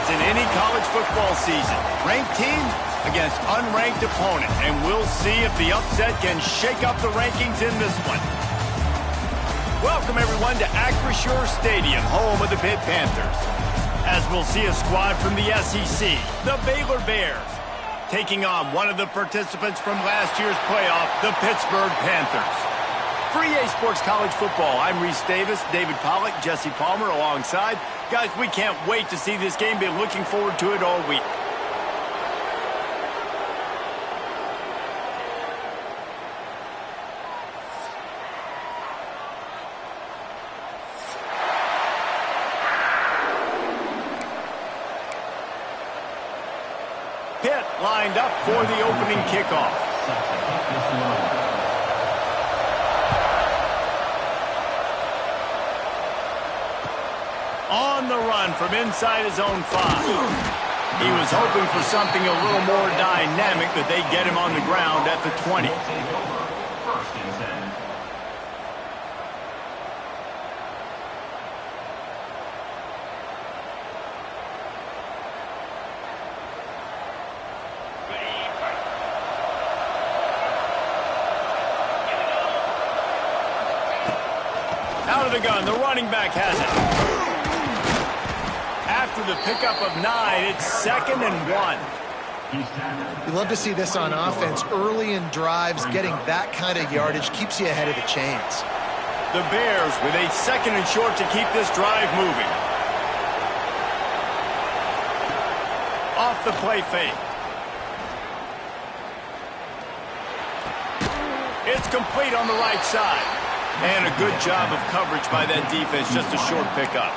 happens in any college football season. Ranked team against unranked opponent, and we'll see if the upset can shake up the rankings in this one. Welcome, everyone, to Acrisure Stadium, home of the Pitt Panthers. As we'll see a squad from the SEC, the Baylor Bears, taking on one of the participants from last year's playoff, the Pittsburgh Panthers. For EA Sports College Football, I'm Reese Davis, David Pollack, Jesse Palmer alongside. Guys, we can't wait to see this game. Been looking forward to it all week. Pitt lined up for the opening kickoff. On the run from inside his own 5. He was hoping for something a little more dynamic, but they get him on the ground at the 20. Out of the gun, the running back has it. After the pickup of 9, it's 2nd and 1. You love to see this on offense. Early in drives, getting that kind of yardage keeps you ahead of the chains. The Bears with a 2nd and short to keep this drive moving. Off the play fake. It's complete on the right side. And a good job of coverage by that defense, just a short pickup.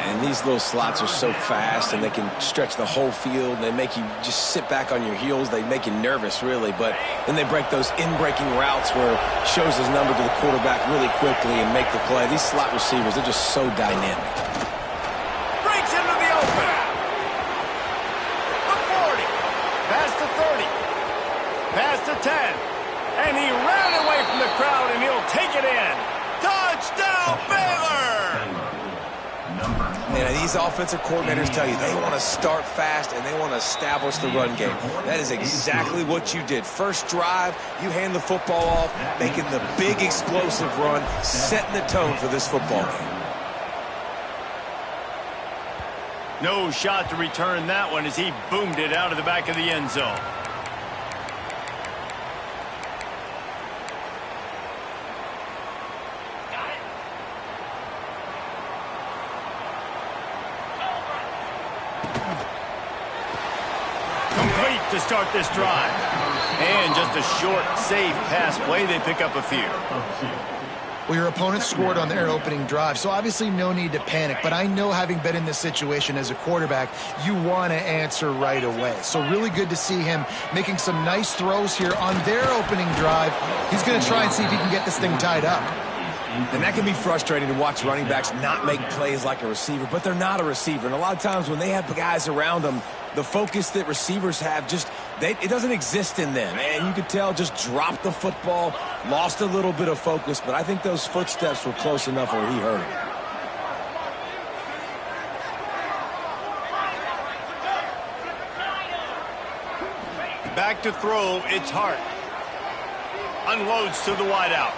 And these little slots are so fast, and they can stretch the whole field. They make you just sit back on your heels. They make you nervous, really. But then they break those in-breaking routes where it shows his number to the quarterback really quickly and make the play. These slot receivers, they're just so dynamic. Breaks into the open. The 40. Past the 30. Past the 10. And he ran away from the crowd, and he'll take it in. Touchdown, Baylor! Man, these offensive coordinators tell you they want to start fast and they want to establish the run game. That is exactly what you did. First drive, you hand the football off, making the big explosive run, setting the tone for this football game. No shot to return that one as he boomed it out of the back of the end zone. Complete to start this drive. And just a short, safe pass play. They pick up a few. Well, your opponent scored on their opening drive, so obviously no need to panic. But I know, having been in this situation as a quarterback, you want to answer right away. So really good to see him making some nice throws here on their opening drive. He's going to try and see if he can get this thing tied up. And that can be frustrating to watch running backs not make plays like a receiver, but they're not a receiver. And a lot of times when they have guys around them, the focus that receivers have it doesn't exist in them. And you could tell, just dropped the football, lost a little bit of focus, but I think those footsteps were close enough where he hurt him. Back to throw, it's Hart. Unloads to the wideout.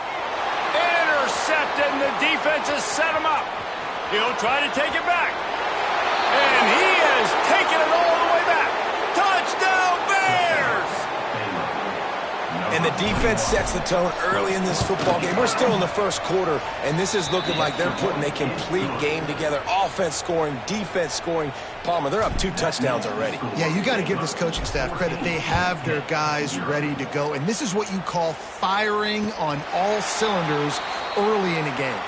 Intercepted, and the defense has set him up. He'll try to take it back. And he has taken it all the way back. Touchdown, Bears! And the defense sets the tone early in this football game. We're still in the first quarter, and this is looking like they're putting a complete game together. Offense scoring, defense scoring. Palmer, they're up 2 touchdowns already. Yeah, you got to give this coaching staff credit. They have their guys ready to go, and this is what you call firing on all cylinders early in a game.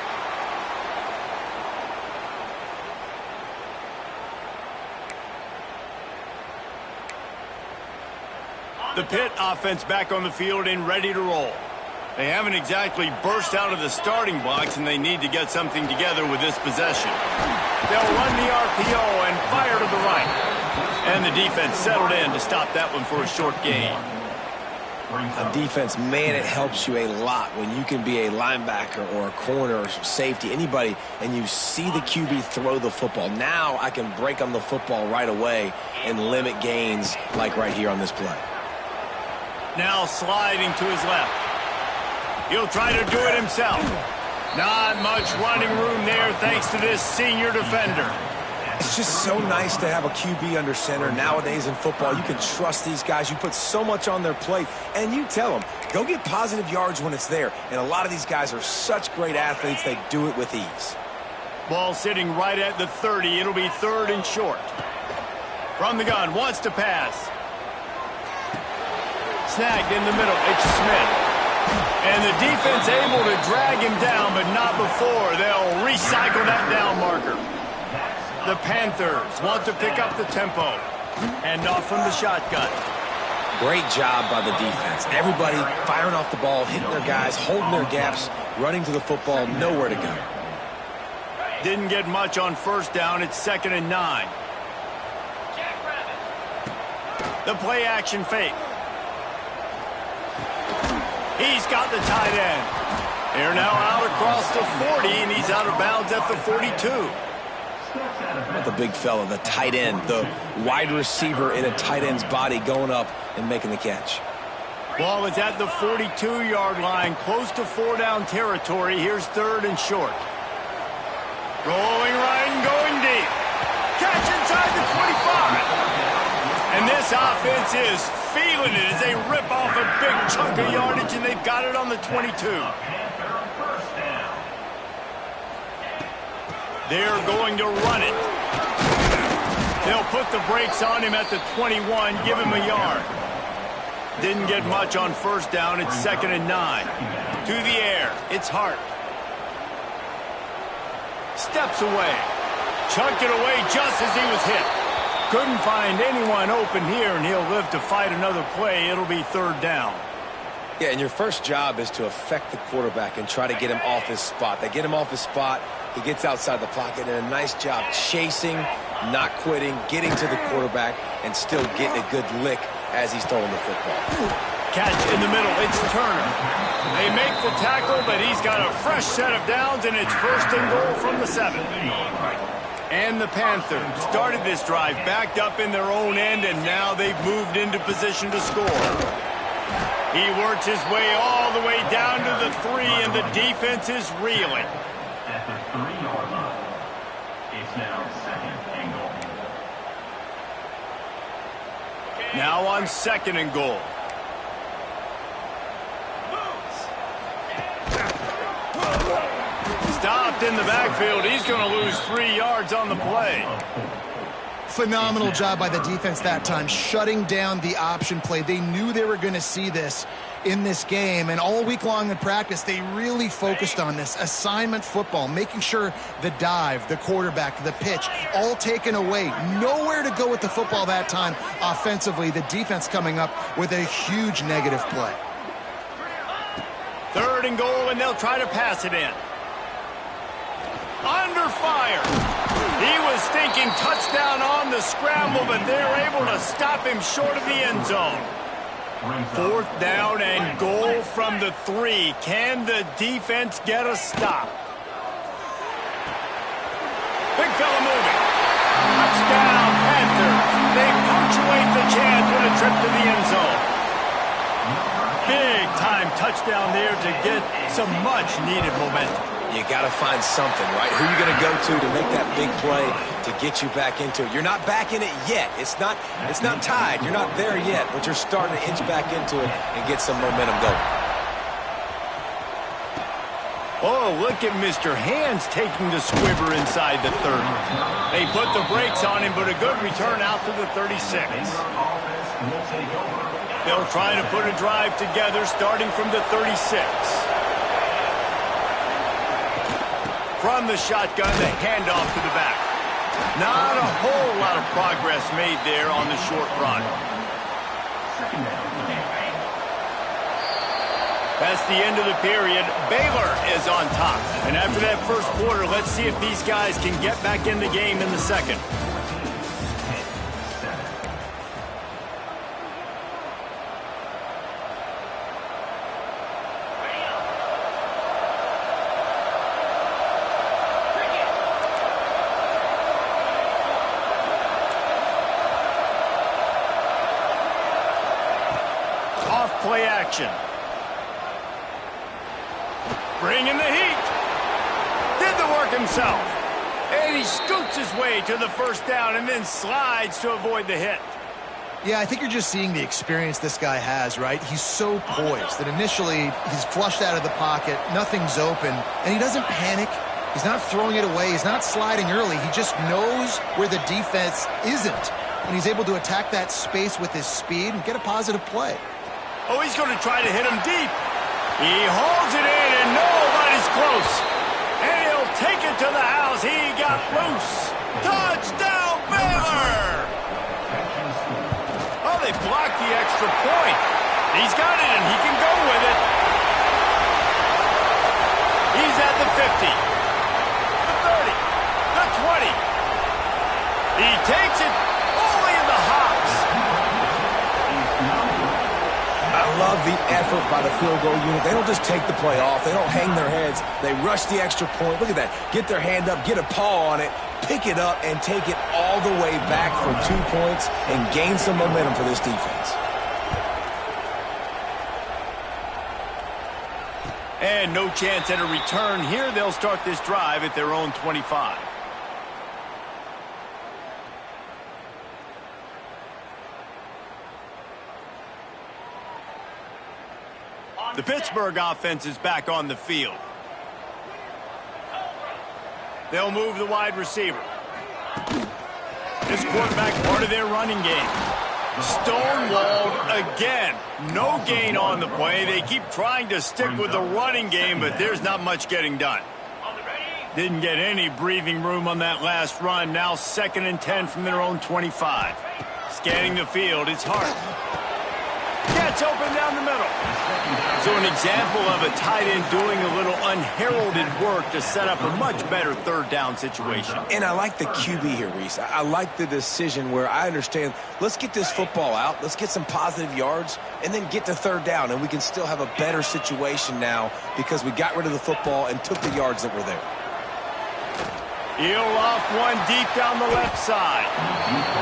The Pitt offense back on the field and ready to roll. They haven't exactly burst out of the starting blocks, and they need to get something together with this possession. They'll run the RPO and fire to the right. And the defense settled in to stop that one for a short gain. On defense, man, it helps you a lot when you can be a linebacker or a corner or safety, anybody, and you see the QB throw the football. Now I can break on the football right away and limit gains like right here on this play. Now sliding to his left. He'll try to do it himself. Not much running room there thanks to this senior defender. It's just so nice to have a QB under center. Nowadays in football, you can trust these guys. You put so much on their plate, and you tell them, go get positive yards when it's there. And a lot of these guys are such great athletes, they do it with ease. Ball sitting right at the 30. It'll be 3rd and short. From the gun, wants to pass. Snagged in the middle, it's Smith. And the defense able to drag him down, but not before. They'll recycle that down marker. The Panthers want to pick up the tempo. Hand off from the shotgun. Great job by the defense. Everybody firing off the ball, hitting their guys, holding their gaps, running to the football, nowhere to go. Didn't get much on 1st down. It's 2nd and 9. The play action fake. He's got the tight end. They're now out across the 40, and he's out of bounds at the 42. Not the big fella, the tight end, the wide receiver in a tight end's body going up and making the catch. Ball is at the 42-yard line, close to 4-down territory. Here's 3rd and short. Going right and going deep. Catch inside the 25. And this offense is feeling it as they rip off a big chunk of yardage, and they've got it on the 22. They're going to run it. They'll put the brakes on him at the 21, give him a yard. Didn't get much on 1st down. It's 2nd and 9. To the air. It's Hart. Steps away. Chunked it away just as he was hit. Couldn't find anyone open here, and he'll live to fight another play. It'll be 3rd down. Yeah, and your first job is to affect the quarterback and try to get him off his spot. They get him off his spot. He gets outside the pocket, and a nice job chasing, not quitting, getting to the quarterback, and still getting a good lick as he's throwing the football. Catch in the middle. It's Turner. They make the tackle, but he's got a fresh set of downs, and it's 1st and goal from the 7. And the Panthers started this drive backed up in their own end, and now they've moved into position to score. He works his way all the way down to the 3, and the defense is reeling. At the 3-yard line, it's now 2nd and goal. Now on 2nd and goal. Stopped in the backfield. He's going to lose 3 yards on the play. Phenomenal job by the defense that time, shutting down the option play. They knew they were going to see this in this game, and all week long in practice, they really focused on this assignment football, making sure the dive, the quarterback, the pitch, all taken away. Nowhere to go with the football that time offensively. The defense coming up with a huge negative play. 3rd and goal, and they'll try to pass it in. Under fire. He was thinking touchdown on the scramble, but they're able to stop him short of the end zone. 4th down and goal from the 3. Can the defense get a stop? Big fella moving. Touchdown, Panthers. They punctuate the chance with a trip to the end zone. Big-time touchdown there to get some much-needed momentum. You got to find something, right? Who are you going to go to make that big play to get you back into it? You're not back in it yet. It's not tied. You're not there yet, but you're starting to inch back into it and get some momentum going. Oh, look at Mr. Hands taking the squibber inside the 30. They put the brakes on him, but a good return out to the 36. They'll try to put a drive together starting from the 36. From the shotgun, the handoff to the back. Not a whole lot of progress made there on the short run. That's the end of the period. Baylor is on top. And after that first quarter, let's see if these guys can get back in the game in the second. play action. Bringing the heat. Did the work himself. And he scoots his way to the first down and then slides to avoid the hit. Yeah, I think you're just seeing the experience this guy has, right? He's so poised that initially he's flushed out of the pocket, nothing's open, and he doesn't panic. He's not throwing it away. He's not sliding early. He just knows where the defense isn't, and he's able to attack that space with his speed and get a positive play. Oh, he's going to try to hit him deep. He holds it in, and nobody's close. And he'll take it to the house. He got loose. Touchdown, Baylor! Oh, they blocked the extra point. He's got it, and he can go with it. He's at the 50, the 30, the 20. He takes it only in the hops. I love the effort by the field goal unit. They don't just take the play off. They don't hang their heads. They rush the extra point. Look at that. Get their hand up, get a paw on it, pick it up, and take it all the way back for 2 points and gain some momentum for this defense. And no chance at a return here. They'll start this drive at their own 25. The Pittsburgh offense is back on the field. They'll move the wide receiver. This quarterback part of their running game. Stonewalled again. No gain on the play. They keep trying to stick with the running game, but there's not much getting done. Didn't get any breathing room on that last run. Now 2nd and 10 from their own 25. Scanning the field, it's Hart. Gets open down the middle. So an example of a tight end doing a little unheralded work to set up a much better 3rd down situation. And I like the QB here, Reese. I like the decision where I understand, let's get this football out, let's get some positive yards, and then get to 3rd down, and we can still have a better situation now because we got rid of the football and took the yards that were there. He'll off one deep down the left side.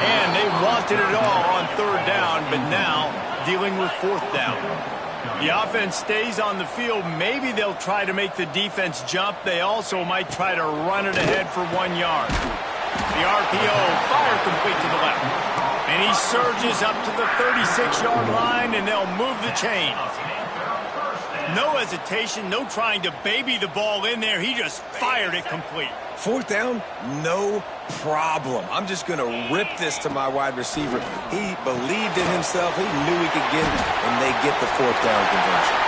And they wanted it all on 3rd down, but now dealing with 4th down. The offense stays on the field. Maybe they'll try to make the defense jump. They also might try to run it ahead for 1 yard. The RPO, fire complete to the left. And he surges up to the 36-yard line, and they'll move the chains. No hesitation, no trying to baby the ball in there. He just fired it complete. 4th down, no problem. I'm just going to rip this to my wide receiver. He believed in himself. He knew he could get it, and they get the 4th down conversion.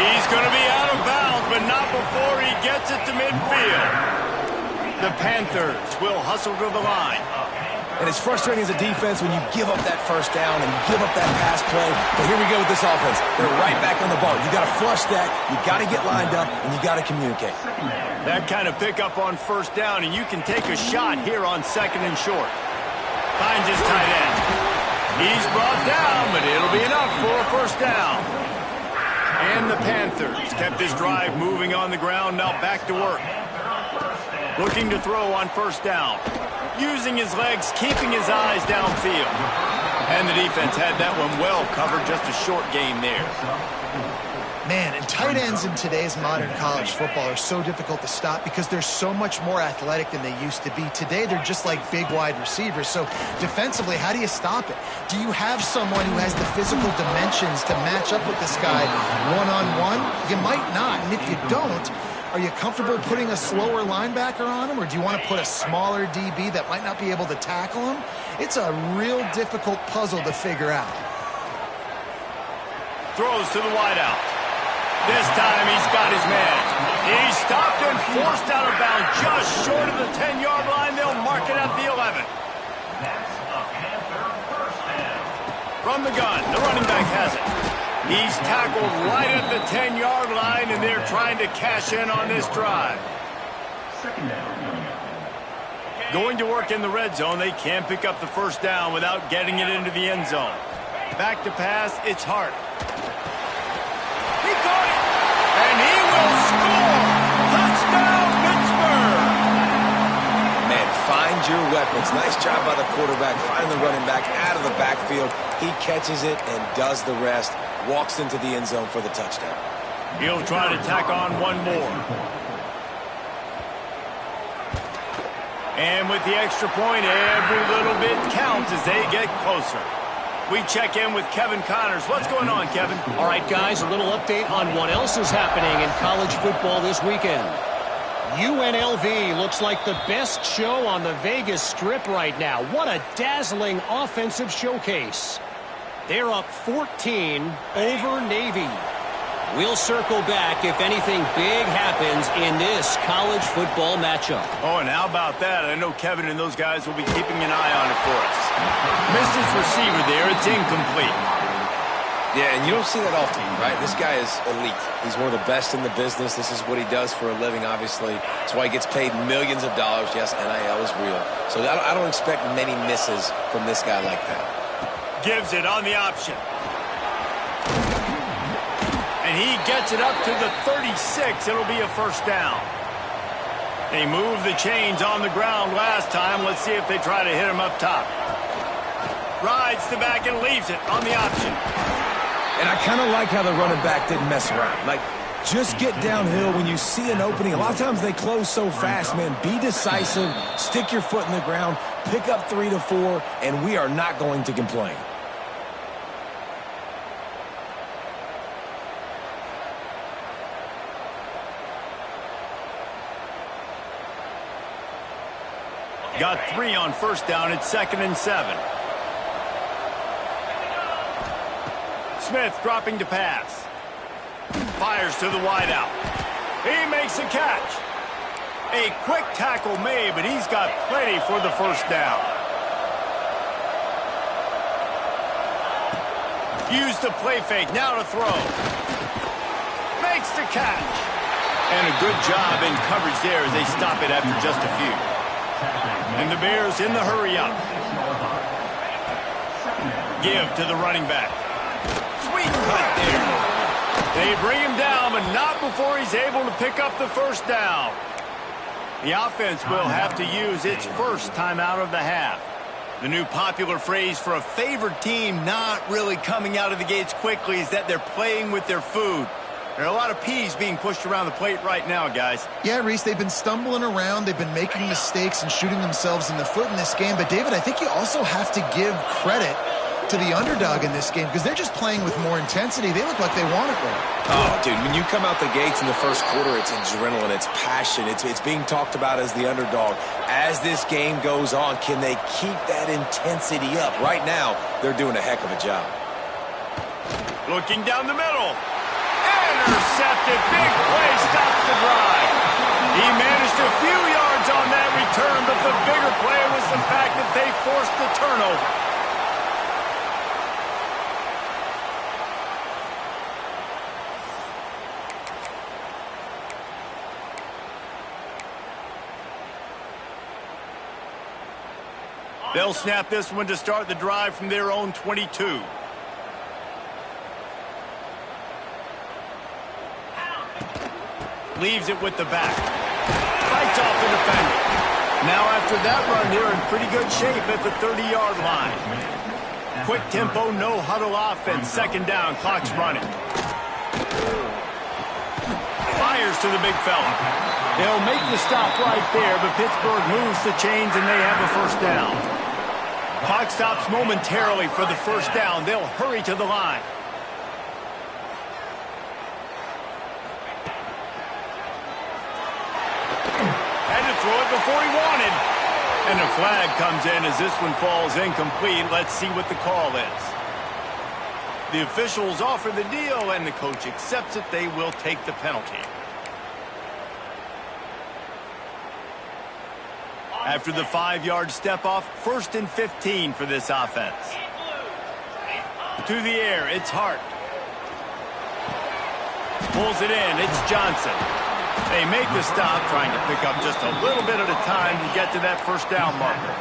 He's going to be out of bounds, but not before he gets it to midfield. The Panthers will hustle to the line. And it's frustrating as a defense when you give up that 1st down and you give up that pass play. But here we go with this offense. They're right back on the ball. You got to flush that. You got to get lined up, and you got to communicate. That kind of pickup on 1st down, and you can take a shot here on 2nd and short. Finds his tight end. He's brought down, but it'll be enough for a 1st down. And the Panthers kept this drive moving on the ground. Now back to work. Looking to throw on 1st down. Using his legs, keeping his eyes downfield. And the defense had that one well covered, just a short gain there. Man, and tight ends in today's modern college football are so difficult to stop because they're so much more athletic than they used to be. Today, they're just like big wide receivers. So defensively, how do you stop it? Do you have someone who has the physical dimensions to match up with this guy one-on-one? You might not, and if you don't, are you comfortable putting a slower linebacker on him, or do you want to put a smaller DB that might not be able to tackle him? It's a real difficult puzzle to figure out. Throws to the wideout. This time he's got his man. He's stopped and forced out of bounds just short of the 10-yard line. They'll mark it at the 11. From the gun, the running back has it. He's tackled right at the 10-yard line, and they're trying to cash in on this drive. Going to work in the red zone. They can't pick up the 1st down without getting it into the end zone. Back to pass, it's Hart. He caught it, and he will score! Touchdown, Pittsburgh! Man, find your weapons. Nice job by the quarterback. Find the running back out of the backfield. He catches it and does the rest. walks into the end zone for the touchdown. He'll try to tack on one more. And with the extra point, every little bit counts as they get closer. We check in with Kevin Connors. What's going on, Kevin? All right, guys, a little update on what else is happening in college football this weekend. UNLV looks like the best show on the Vegas Strip right now. What a dazzling offensive showcase. They're up 14 over Navy. We'll circle back if anything big happens in this college football matchup. Oh, and how about that? I know Kevin and those guys will be keeping an eye on it for us. Missed his receiver there. It's incomplete. Yeah, and you don't see that often, right? This guy is elite. He's one of the best in the business. This is what he does for a living, obviously. That's why he gets paid millions of dollars. Yes, NIL is real. So I don't expect many misses from this guy like that. Gives it on the option. And he gets it up to the 36. It'll be a first down. They moved the chains on the ground last time. Let's see if they try to hit him up top. Rides the back and leaves it on the option. And I kind of like how the running back didn't mess around. Like, just get downhill when you see an opening. A lot of times they close so fast, man. Be decisive, stick your foot in the ground, pick up 3 to 4, and we are not going to complain. Got 3 on first down. It's 2nd and 7. Smith dropping to pass. Fires to the wideout. He makes a catch. A quick tackle made, but he's got plenty for the first down. Use the play fake. Now to throw. Makes the catch. And a good job in coverage there as they stop it after just a few. And the Bears in the hurry up. Give to the running back. Sweet cut there. They bring him down, but not before he's able to pick up the first down. The offense will have to use its first timeout of the half. The new popular phrase for a favored team not really coming out of the gates quickly is that they're playing with their food. There are a lot of peas being pushed around the plate right now, guys. Yeah, Reese, they've been stumbling around. They've been making mistakes and shooting themselves in the foot in this game. But, David, I think you also have to give credit to the underdog in this game because they're just playing with more intensity. They look like they want it more. Oh, dude, when you come out the gates in the first quarter, it's adrenaline, it's passion. It's being talked about as the underdog. As this game goes on, can they keep that intensity up? Right now, they're doing a heck of a job. Looking down the middle. Intercepted. Big play stops the drive. He managed a few yards on that return, but the bigger play was the fact that they forced the turnover. They'll snap this one to start the drive from their own 22. Leaves it with the back. Fights off the defender. Now after that run, they're in pretty good shape at the 30-yard line. Quick tempo, no huddle offense. 2nd down, clock's running. Fires to the big fella. They'll make the stop right there, but Pittsburgh moves the chains and they have a first down. Clock stops momentarily for the first down. They'll hurry to the line. Throw it before he wanted. And a flag comes in as this one falls incomplete. Let's see what the call is. The officials offer the deal, and the coach accepts it. They will take the penalty. After the 5-yard step-off, 1st and 15 for this offense. To the air, it's Hart. Pulls it in, it's Johnson. They make the stop, trying to pick up just a little bit at a time to get to that first down marker.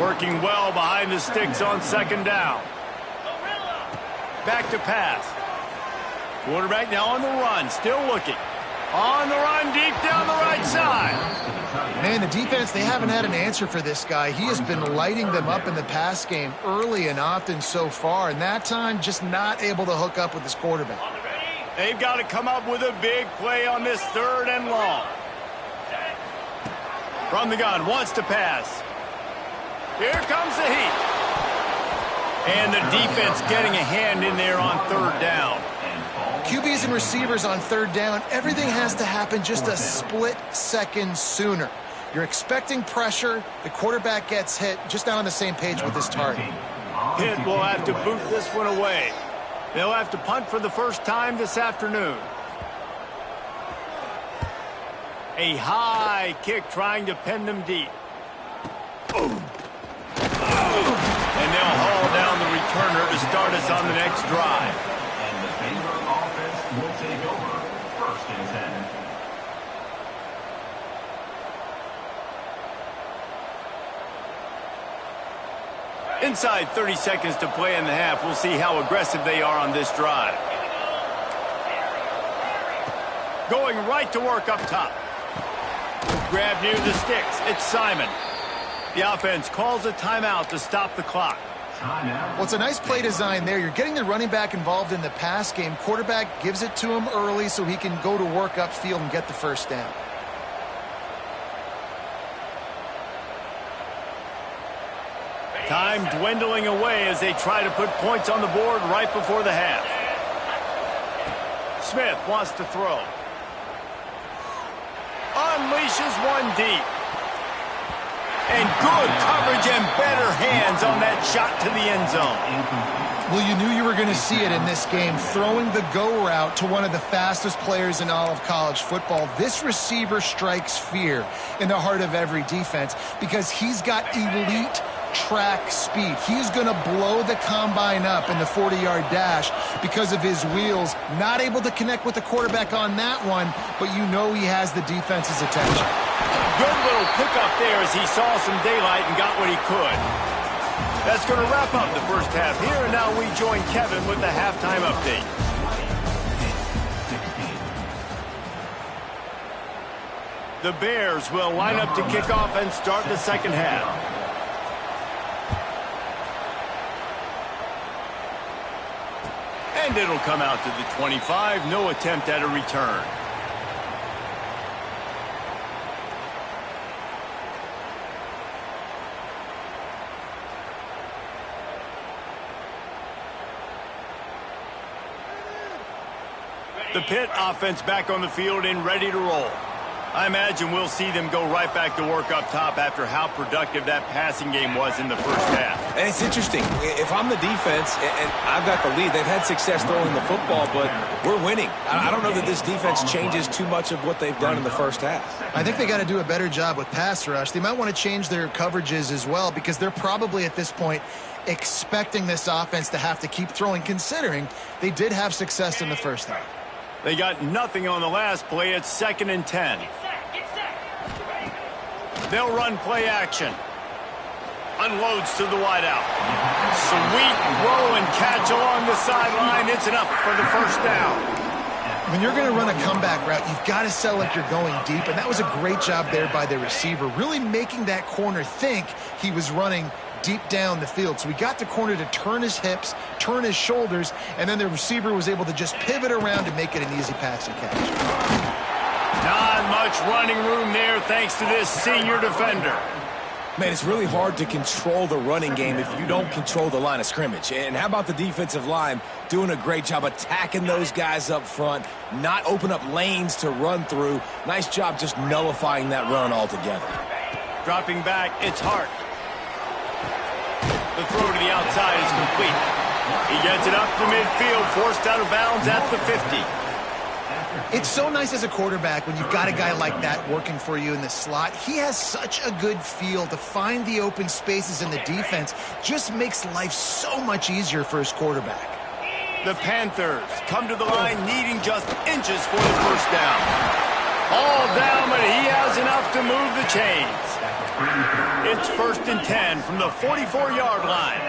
Working well behind the sticks on 2nd down. Back to pass. Quarterback now on the run, still looking. On the run, deep down the right side. Man, the defense, they haven't had an answer for this guy. He has been lighting them up in the pass game early and often so far, and that time just not able to hook up with his quarterback. They've got to come up with a big play on this 3rd and long. From the gun, wants to pass. Here comes the heat. And the defense getting a hand in there on 3rd down. QBs and receivers on 3rd down, everything has to happen just a split second sooner. You're expecting pressure, the quarterback gets hit, just not on the same page with his target. Pitt will have to boot this one away. They'll have to punt for the first time this afternoon. A high kick trying to pin them deep. And they'll haul down the returner to start us on the next drive. And the Baylor offense will take over 1st and 10. Inside 30 seconds to play in the half. We'll see how aggressive they are on this drive. Going right to work up top. Grab near the sticks. It's Simon. The offense calls a timeout to stop the clock. Well, it's a nice play design there. You're getting the running back involved in the pass game. Quarterback gives it to him early so he can go to work upfield and get the first down. Time dwindling away as they try to put points on the board right before the half. Smith wants to throw. Unleashes one deep. And good coverage and better hands on that shot to the end zone. Well, you knew you were going to see it in this game, throwing the go route to one of the fastest players in all of college football. This receiver strikes fear in the heart of every defense because he's got elite track speed. He's going to blow the combine up in the 40-yard dash because of his wheels. Not able to connect with the quarterback on that one, but you know he has the defense's attention. Good little pickup there as he saw some daylight and got what he could. That's going to wrap up the first half here, and now we join Kevin with the halftime update. The Bears will line up to kick off and start the second half. And it'll come out to the 25. No attempt at a return. The Pitt offense back on the field and ready to roll. I imagine we'll see them go right back to work up top after how productive that passing game was in the first half. And it's interesting. If I'm the defense and I've got the lead, they've had success throwing the football, but we're winning. I don't know that this defense changes too much of what they've done in the first half. I think they got to do a better job with pass rush. They might want to change their coverages as well because they're probably at this point expecting this offense to have to keep throwing, considering they did have success in the first half. They got nothing on the last play. It's 2nd and 10. They'll run play action. Unloads to the wideout. Sweet throw and catch along the sideline. It's enough for the first down. When you're going to run a comeback route, you've got to sell like you're going deep, and that was a great job there by the receiver, really making that corner think he was running deep down the field. So we got the corner to turn his hips, turn his shoulders, and then the receiver was able to just pivot around and make it an easy pass and catch. Not much running room there thanks to this senior defender. Man, it's really hard to control the running game if you don't control the line of scrimmage. And how about the defensive line doing a great job attacking those guys up front, not open up lanes to run through. Nice job just nullifying that run altogether. Dropping back, it's Hart. The throw to the outside is complete. He gets it up to midfield, forced out of bounds at the 50. It's so nice as a quarterback when you've got a guy like that working for you in the slot. He has such a good feel to find the open spaces in the defense. Just makes life so much easier for his quarterback. The Panthers come to the line needing just inches for the first down. All down, but he has enough to move the chains. It's 1st and 10 from the 44-yard line.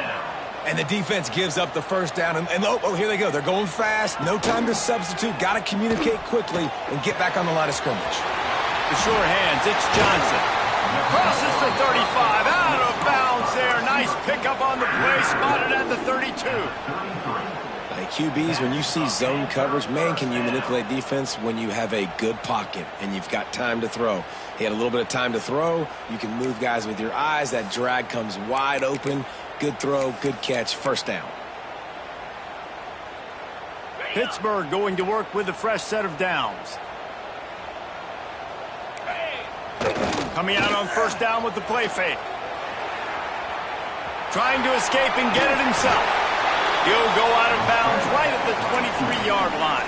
And the defense gives up the first down. And oh, here they go. They're going fast. No time to substitute. Got to communicate quickly and get back on the line of scrimmage. The sure hands. It's Johnson. Crosses the 35. Out of bounds there. Nice pickup on the play. Spotted at the 32. Hey, QBs, when you see zone coverage, man, can you manipulate defense when you have a good pocket and you've got time to throw. He had a little bit of time to throw. You can move guys with your eyes. That drag comes wide open. Good throw, good catch, first down. Pittsburgh going to work with a fresh set of downs. Coming out on first down with the play fake. Trying to escape and get it himself. He'll go out of bounds right at the 23-yard line.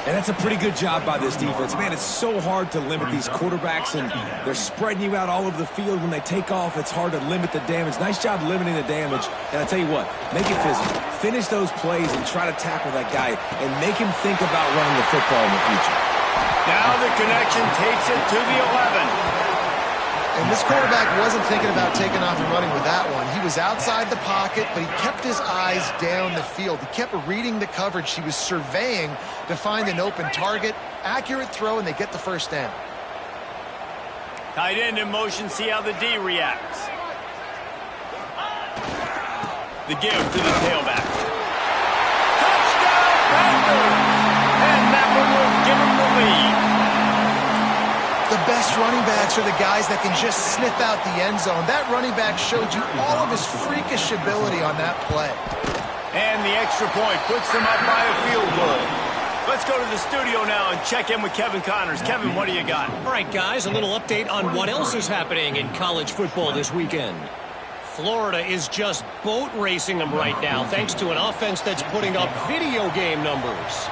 And that's a pretty good job by this defense. Man, it's so hard to limit these quarterbacks, and they're spreading you out all over the field. When they take off, it's hard to limit the damage. Nice job limiting the damage. And I tell you what, make it physical. Finish those plays and try to tackle that guy and make him think about running the football in the future. Now the connection takes it to the 11. And this quarterback wasn't thinking about taking off and running with that one. He was outside the pocket, but he kept his eyes down the field. He kept reading the coverage. He was surveying to find an open target. Accurate throw, and they get the first down. Tight end in motion. See how the D reacts. The give to the tailback. Touchdown, Panthers! And that one will give him the lead. The best running backs are the guys that can just sniff out the end zone. That running back showed you all of his freakish ability on that play. And the extra point puts them up by a field goal. Let's go to the studio now and check in with Kevin Connors. Kevin, what do you got? All right, guys, a little update on what else is happening in college football this weekend. Florida is just boat racing them right now thanks to an offense that's putting up video game numbers.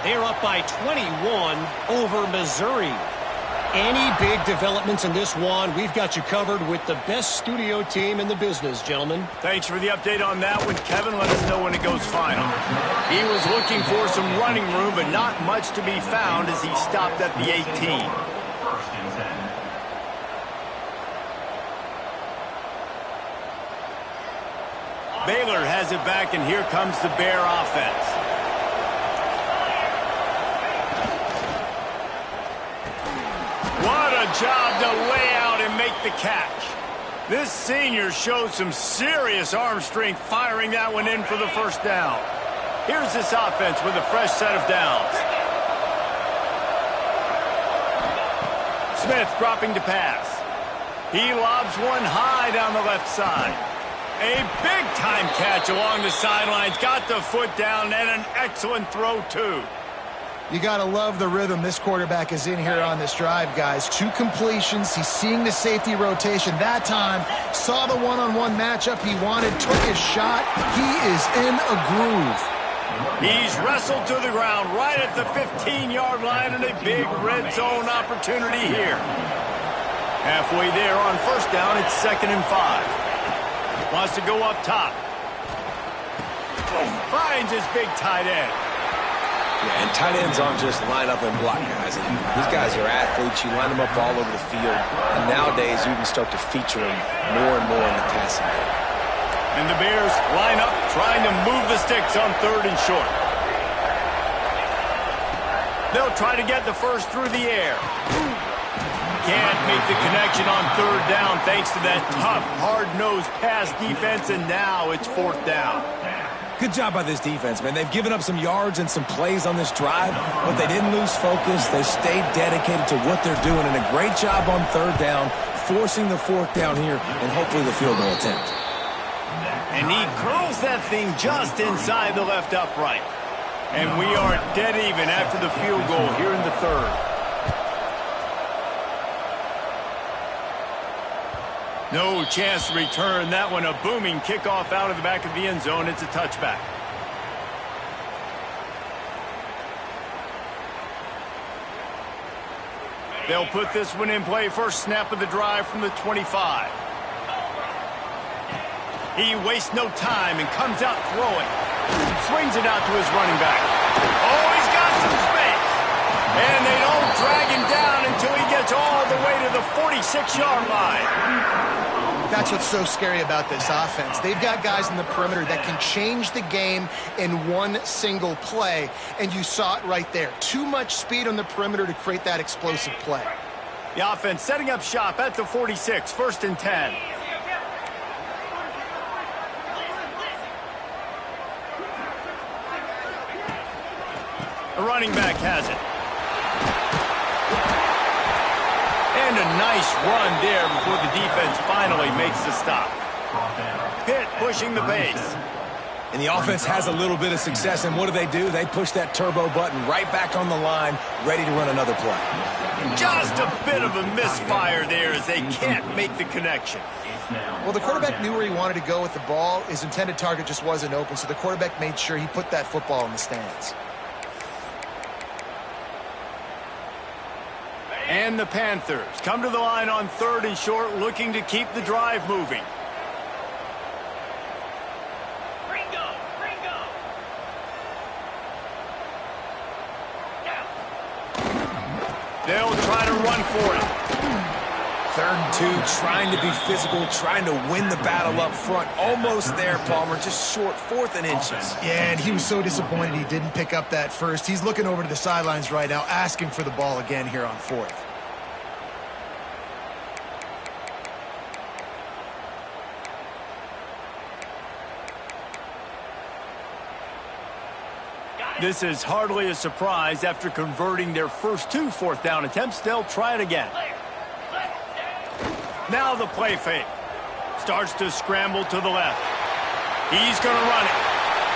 They're up by 21 over Missouri. Any big developments in this one, we've got you covered with the best studio team in the business, gentlemen. Thanks for the update on that one, Kevin. Let us know when it goes final. He was looking for some running room, but not much to be found as he stopped at the 18. First and 10. Baylor has it back, and here comes the Bear offense. What a job to lay out and make the catch. This senior showed some serious arm strength firing that one in for the first down. Here's this offense with a fresh set of downs. Smith dropping to pass. He lobs one high down the left side. A big-time catch along the sidelines. Got the foot down and an excellent throw, too. You got to love the rhythm this quarterback is in here on this drive, guys. 2 completions. He's seeing the safety rotation. That time, saw the one-on-one matchup he wanted, took his shot. He is in a groove. He's wrestled to the ground right at the 15-yard line, and a big red zone opportunity here. Halfway there on first down, it's 2nd and 5. Wants to go up top. Finds his big tight end. Yeah, and tight ends aren't just line up and block guys. These guys are athletes. You line them up all over the field. And nowadays, you can start to feature them more and more in the passing game. And the Bears line up, trying to move the sticks on 3rd and short. They'll try to get the first through the air. Can't make the connection on 3rd down thanks to that tough, hard-nosed pass defense, and now it's 4th down. Good job by this defense, man. They've given up some yards and some plays on this drive, but they didn't lose focus. They stayed dedicated to what they're doing, and a great job on 3rd down, forcing the 4th down here, and hopefully the field goal attempt. And he curls that thing just inside the left upright. And we are dead even after the field goal here in the 3rd. No chance to return that one. A booming kickoff out of the back of the end zone. It's a touchback. They'll put this one in play. First snap of the drive from the 25. He wastes no time and comes out throwing. Swings it out to his running back. Oh, he's got some space. And they don't drag him down until he gets gets all the way to the 46-yard line. That's what's so scary about this offense. They've got guys in the perimeter that can change the game in one single play, and you saw it right there. Too much speed on the perimeter to create that explosive play. The offense setting up shop at the 46, 1st and 10. The running back has it. And a nice run there before the defense finally makes the stop. Pitt pushing the pace. And the offense has a little bit of success, and what do? They push that turbo button right back on the line, ready to run another play. Just a bit of a misfire there as they can't make the connection. Well, the quarterback knew where he wanted to go with the ball. His intended target just wasn't open, so the quarterback made sure he put that football in the stands. And the Panthers come to the line on 3rd and short, looking to keep the drive moving. They'll try to run for it. 3rd and 2, trying to be physical, trying to win the battle up front. Almost there, Palmer, just short, 4th and inches. Yeah, and he was so disappointed he didn't pick up that first. He's looking over to the sidelines right now, asking for the ball again here on 4th. This is hardly a surprise. After converting their first 2 4th down attempts, they'll try it again. Now the play fake. Starts to scramble to the left. He's going to run it.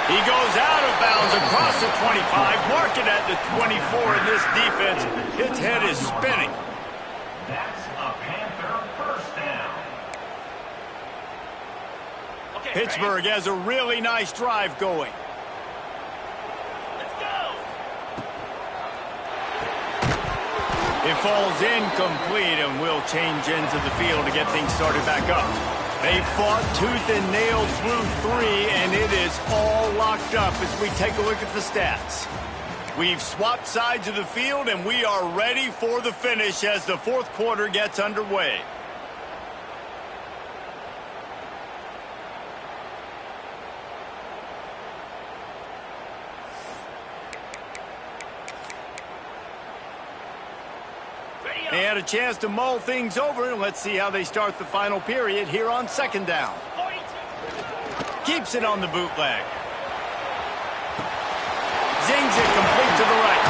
He goes out of bounds across the 25, marking at the 24, and this defense, its head is spinning. That's a Panther 1st down. Pittsburgh has a really nice drive going. It falls incomplete, and we'll change ends of the field to get things started back up. They fought tooth and nail through 3, and it is all locked up as we take a look at the stats. We've swapped sides of the field, and we are ready for the finish as the 4th quarter gets underway. They had a chance to mull things over, and let's see how they start the final period here on 2nd down. Keeps it on the bootleg. Zings it complete to the right.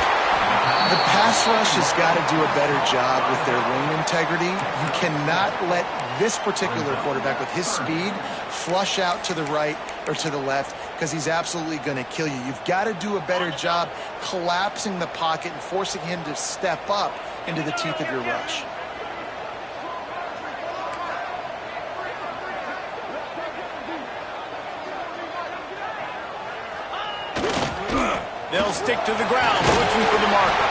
The pass rush has got to do a better job with their lane integrity. You cannot let this particular quarterback with his speed flush out to the right or to the left, because he's absolutely going to kill you. You've got to do a better job collapsing the pocket and forcing him to step up into the teeth of your rush. They'll stick to the ground, looking for the marker.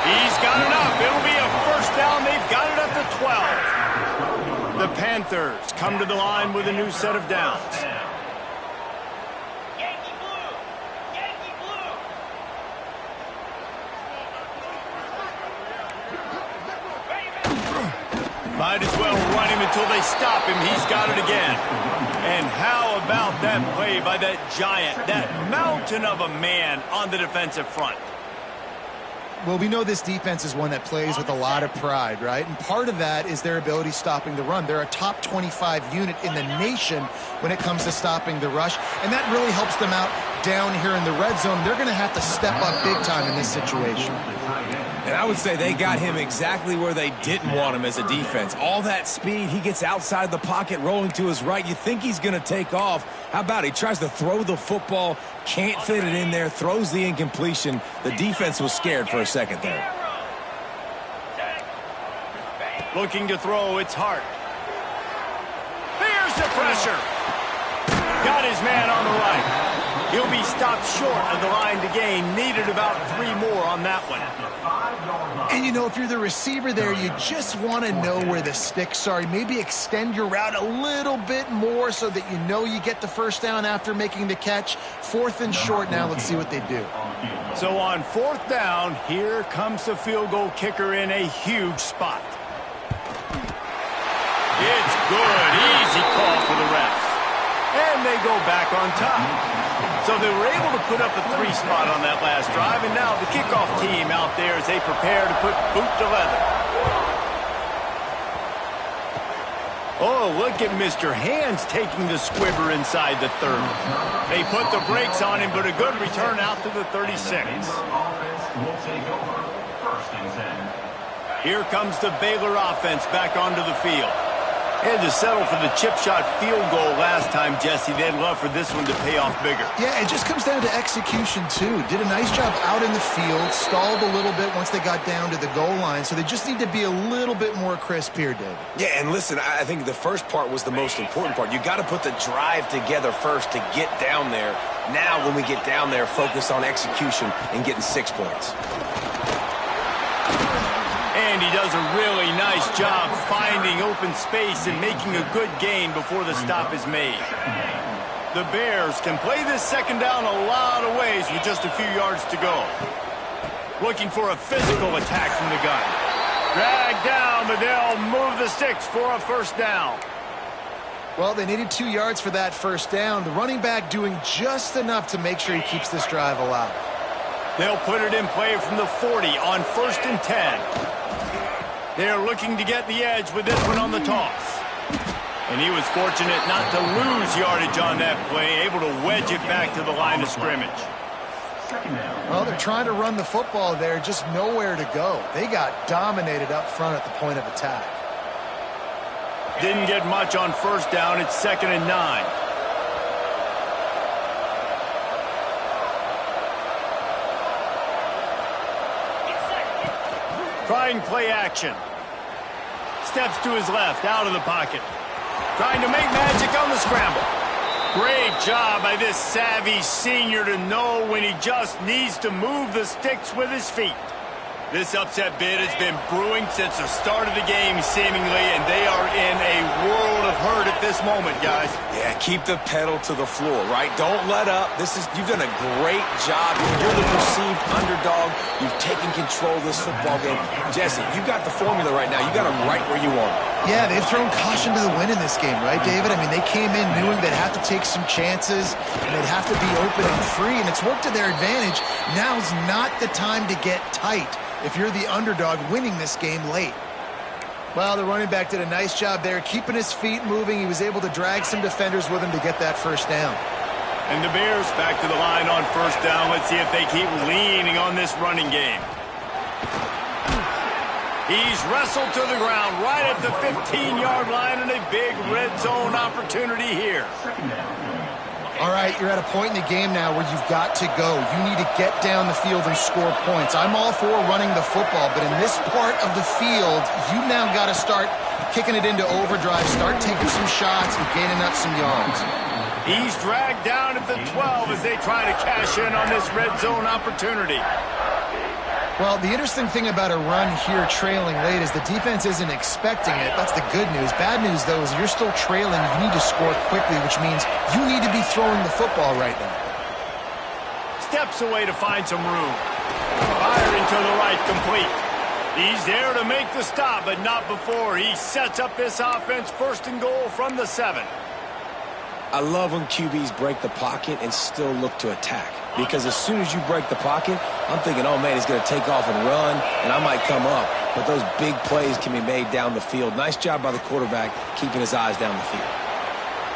He's got enough. It'll be a 1st down. They've got it at the 12. The Panthers come to the line with a new set of downs. Might as well run him until they stop him. He's got it again. And how about that play by that giant, that mountain of a man on the defensive front? Well, we know this defense is one that plays with a lot of pride, right? And part of that is their ability stopping the run. They're a top 25 unit in the nation when it comes to stopping the rush, and that really helps them out down here in the red zone. They're going to have to step up big time in this situation. And I would say they got him exactly where they didn't want him as a defense. All that speed, he gets outside the pocket, rolling to his right. You think he's going to take off. How about he tries to throw the football, can't fit it in there, throws the incompletion. The defense was scared for a second there. Looking to throw, it's Hart. Here's the pressure. Got his man on the right. He'll be stopped short of the line to gain. Needed about 3 more on that one. And, you know, if you're the receiver there, you just want to know where the sticks are. Maybe extend your route a little bit more so that you know you get the first down after making the catch. 4th and short now. Let's see what they do. So on 4th down, here comes the field goal kicker in a huge spot. It's good. Easy call for the refs. And they go back on top. So they were able to put up a 3 spot on that last drive, and now the kickoff team out there as they prepare to put boot to leather. Oh, look at Mr. Hands taking the squibber inside the 30. They put the brakes on him, but a good return out to the 36. Here comes the Baylor offense back onto the field. They had to settle for the chip shot field goal last time, Jesse. They'd love for this one to pay off bigger. Yeah, it just comes down to execution, too. Did a nice job out in the field, stalled a little bit once they got down to the goal line, so they just need to be a little bit more crisp here, David. Yeah, and listen, I think the first part was the most important part. You got to put the drive together first to get down there. Now, when we get down there, focus on execution and getting 6 points. And he does a really nice job finding open space and making a good gain before the stop is made. The Bears can play this second down a lot of ways with just a few yards to go. Looking for a physical attack from the gun. Dragged down, but they'll move the sticks for a first down. Well, they needed 2 yards for that first down. The running back doing just enough to make sure he keeps this drive alive. They'll put it in play from the 40 on 1st and 10. They're looking to get the edge with this one on the toss. And he was fortunate not to lose yardage on that play, able to wedge it back to the line of scrimmage. Well, they're trying to run the football there, just nowhere to go. They got dominated up front at the point of attack. Didn't get much on first down. It's 2nd and 9. Trying play action. Steps to his left, out of the pocket. Trying to make magic on the scramble. Great job by this savvy senior to know when he just needs to move the sticks with his feet. This upset bid has been brewing since the start of the game, seemingly, and they are in a world of hurt at this moment, guys. Yeah, keep the pedal to the floor, right? Don't let up. You've done a great job. You're the perceived underdog. You've taken control of this football game. Jesse, you've got the formula right now. You got them right where you want them. Yeah, they've thrown caution to the wind in this game, right, David? I mean, they came in knowing they'd have to take some chances, and they'd have to be open and free, and it's worked to their advantage. Now's not the time to get tight if you're the underdog winning this game late. Well, the running back did a nice job there, keeping his feet moving. He was able to drag some defenders with him to get that first down. And the Bears back to the line on first down. Let's see if they keep leaning on this running game. He's wrestled to the ground right at the 15-yard line, and a big red zone opportunity here. All right, you're at a point in the game now where you've got to go. You need to get down the field and score points. I'm all for running the football, but in this part of the field, you now got to start kicking it into overdrive, start taking some shots and gaining up some yards. He's dragged down at the 12 as they try to cash in on this red zone opportunity. Well, the interesting thing about a run here trailing late is the defense isn't expecting it. That's the good news. Bad news, though, is you're still trailing. You need to score quickly, which means you need to be throwing the football right now. Steps away to find some room. Firing to the right, complete. He's there to make the stop, but not before. He sets up this offense 1st and goal from the 7. I love when QBs break the pocket and still look to attack. Because as soon as you break the pocket, I'm thinking, oh, man, he's going to take off and run, and I might come up. But those big plays can be made down the field. Nice job by the quarterback keeping his eyes down the field.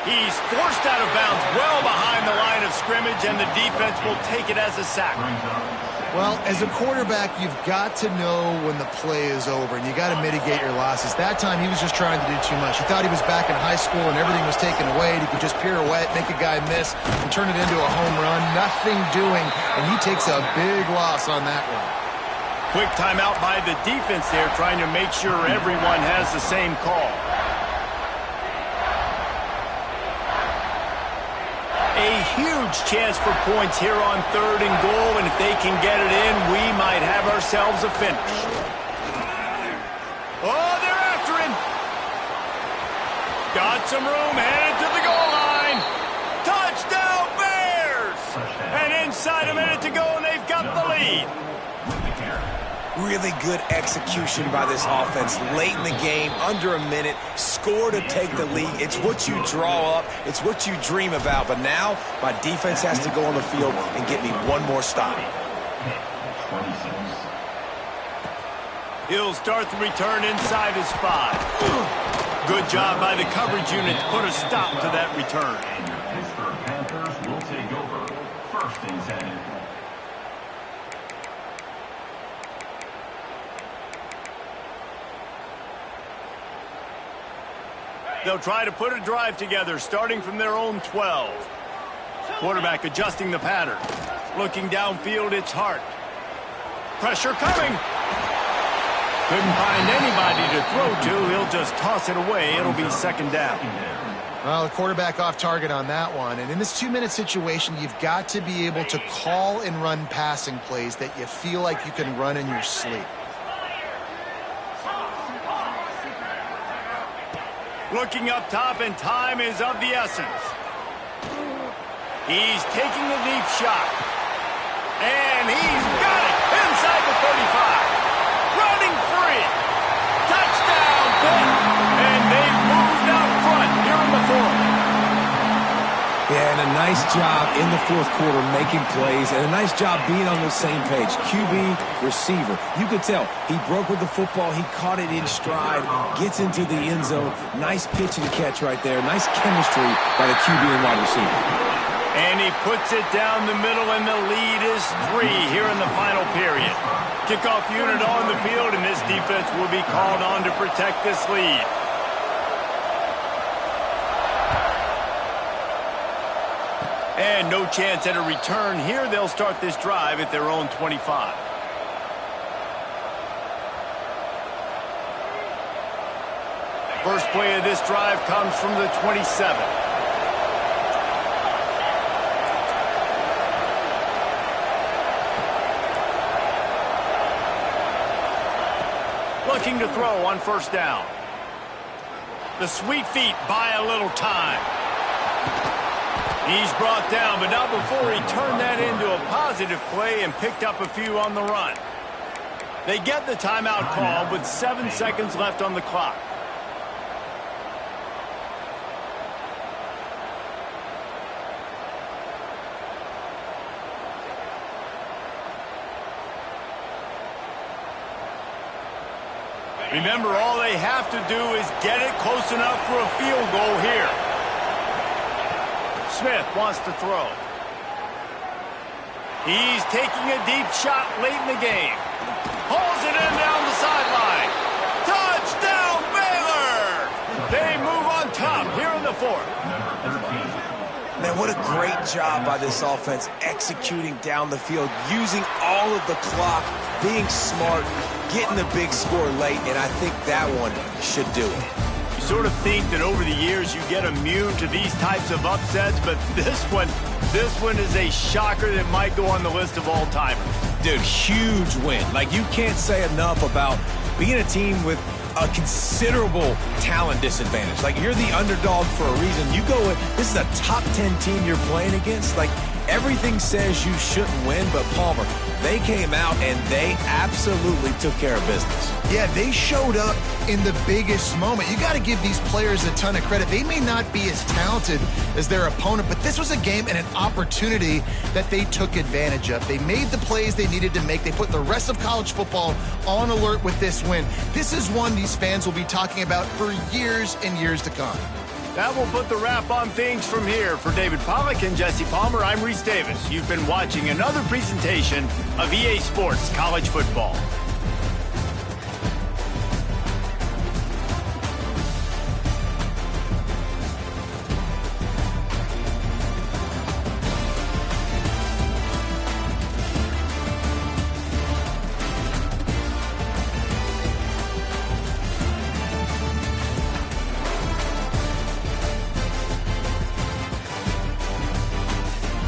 He's forced out of bounds well behind the line of scrimmage, and the defense will take it as a sack. Well, as a quarterback, you've got to know when the play is over, and you got to mitigate your losses. That time, he was just trying to do too much. He thought he was back in high school and everything was taken away, and he could just pirouette, make a guy miss, and turn it into a home run. Nothing doing, and he takes a big loss on that one. Quick timeout by the defense there, trying to make sure everyone has the same call. A huge chance for points here on 3rd and goal, and if they can get it in, we might have ourselves a finish. Oh, they're after him. Got some room, headed to the goal line. Touchdown, Bears! And inside a minute to go, and they've got the lead. Really good execution by this offense late in the game, under a minute, score to take the lead. It's what you draw up, it's what you dream about, but now my defense has to go on the field and get me one more stop. He'll start the return inside his 5. Good job by the coverage unit to put a stop to that return. And your Pittsburgh Panthers will take over 1st and 10. They'll try to put a drive together, starting from their own 12. Quarterback adjusting the pattern. Looking downfield, it's Hart. Pressure coming. Couldn't find anybody to throw to. He'll just toss it away. It'll be 2nd down. Well, the quarterback off target on that one. And in this 2-minute situation, you've got to be able to call and run passing plays that you feel like you can run in your sleep. Looking up top, and time is of the essence. He's taking a deep shot. And he's got it inside the 35. Running free. Touchdown, Pitt. And they've moved out front here in the 4th. Yeah, and a nice job in the 4th quarter making plays, and a nice job being on the same page. QB, receiver. You could tell he broke with the football. He caught it in stride, gets into the end zone. Nice pitch and catch right there. Nice chemistry by the QB and wide receiver. And he puts it down the middle, and the lead is 3 here in the final period. Kickoff unit on the field, and this defense will be called on to protect this lead. And no chance at a return here. They'll start this drive at their own 25. First play of this drive comes from the 27. Looking to throw on 1st down. The sweet feet buy a little time. He's brought down, but not before he turned that into a positive play and picked up a few on the run. They get the timeout call with 7 seconds left on the clock. Remember, all they have to do is get it close enough for a field goal here. Smith wants to throw. He's taking a deep shot late in the game. Hauls it in down the sideline. Touchdown, Baylor! They move on top here in the 4th. Man, what a great job by this offense executing down the field, using all of the clock, being smart, getting the big score late, and I think that one should do it. You sort of think that over the years you get immune to these types of upsets, but this one is a shocker that might go on the list of all-timers. Dude, huge win. Like, you can't say enough about being a team with a considerable talent disadvantage. Like, you're the underdog for a reason. You go with, this is a top 10 team you're playing against. Like, everything says you shouldn't win, but Palmer, they came out and they absolutely took care of business. Yeah, they showed up in the biggest moment. You got to give these players a ton of credit. They may not be as talented as their opponent, but this was a game and an opportunity that they took advantage of. They made the plays they needed to make. They put the rest of college football on alert with this win. This is one these fans will be talking about for years and years to come. That will put the wrap on things from here. For David Pollack and Jesse Palmer, I'm Reese Davis. You've been watching another presentation of EA Sports College Football.